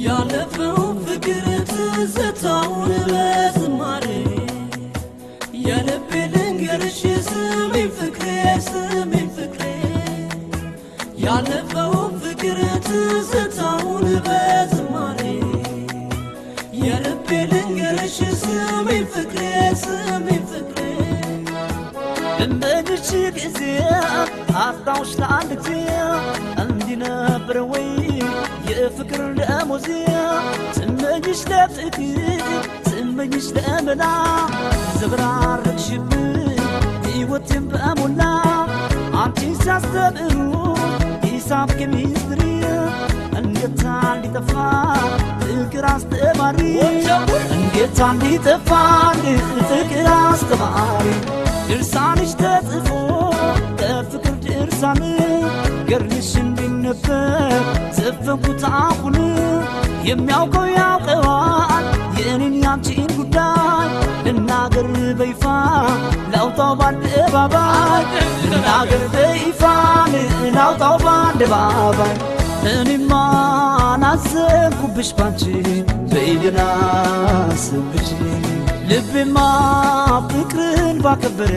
ያለፈው ፍቅር ትዝታውን በዝማሬ የልቤ ልንገርሽ ስሚኝ ፍቅሬ ስሚኝ ፍቅሬ ያለፈው ፍቅር ትዝታውን በዝማሬ የልቤ ልንገርሽ ስሚኝ ፍቅሬ ስሚኝ ፍቅሬ እመድሽ ጊዜ አስታውሽ ለአንድ ጊዜ እንዲህ ነበር ወይ የፍቅር ደሞዜ ስመኝሽ ለፍቅር ስመኝሽ ለመላ ዘብራረቅሽብኝ ሕይወቴን በሞላ አንቺን ሲያስተምሩ ሂሳብ ኬሚስትሪ እንዴት እንዲጠፋ ፍቅር አስተማሪ እንዴት እንዲጠፋ ፍቅር አስተማሪ ድርሳንሽ ተጽፎ ከፍቅር ድርሳን ገርልሽ እንዲነበብ ዘፈንኩት አሁን የሚያውቀው ያውቀዋል የእኔን ያንቺን ጉዳይ ልናገር በይፋ ላውጣው በአደባባይ ልናገር በይፋ ላውጣው በአደባባይ እኔማ ናዘንኩብሽ ባንቺ በይደና ስብሽ ልቤማ ፍቅርን ባከበረ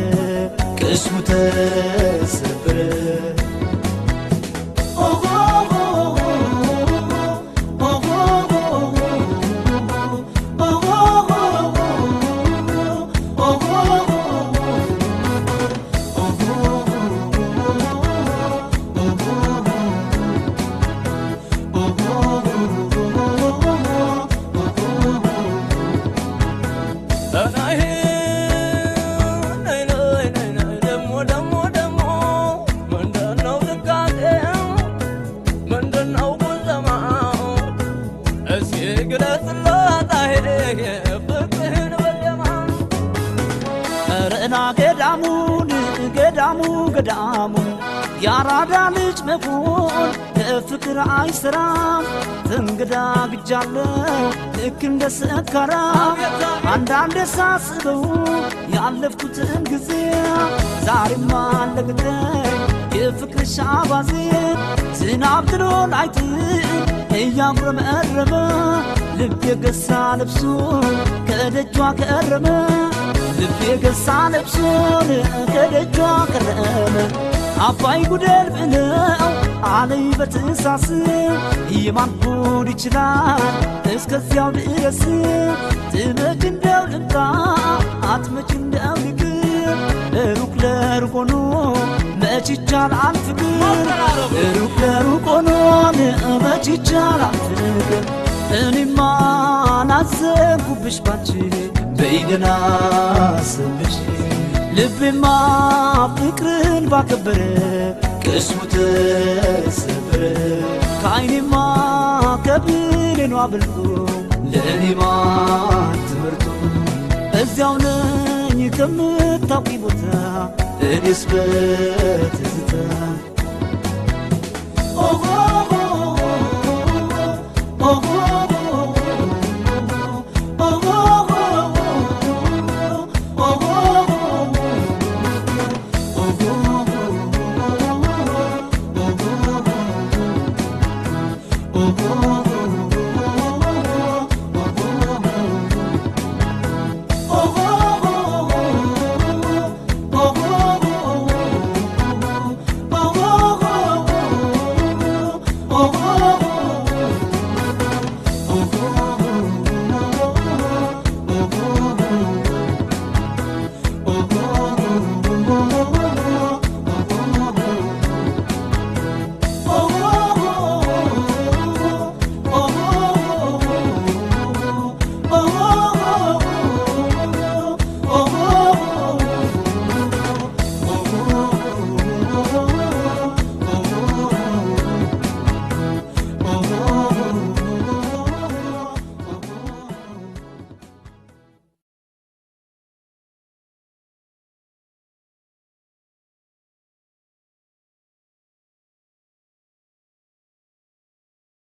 ቅስሙ ተሰበረ ገዳሙ ያራዳ ልጅ መሆን ለፍቅር አይሰራም ተንገዳግጃለሁ ልክ እንደ ሰካራም አንዳንዴ ሳስበው ያለፍኩትን ጊዜ ዛሬማ አለቅተኝ የፍቅርሽ አባዜ ዝናብ ጥሎን አይጥል እያጉረመረመ ልቤ ገሳ ለብሶ ከደጇ ከረመ ልቤ ገሳ ለብሶን ከደጇ ከረመ አባይ ጉደል ብለው አለይ በትሳስ የማን ጉድ ይችላል እስከዚያው ድረስ ትመጭ እንደው ልምጣ አትመጭ እንደው ልቅር ሩቅ ለሩቅ ሆኖ መች ይቻላል ፍቅር ሩቅ ለሩቅ ሆኖ መች ይቻላል ፍቅር እኔማ ናዘንኩብሽ ባንቺ በይደና ስብሽ ልቤማ ፍቅርን ባከበረ ቅስሙ ተሰበረ ከዓይኔማ ከብሌኗ በልጦ ለእኔማ ትምህርቱ እዚያው ነኝ ከምታውቂ ቦታ እኔስ በትዝታ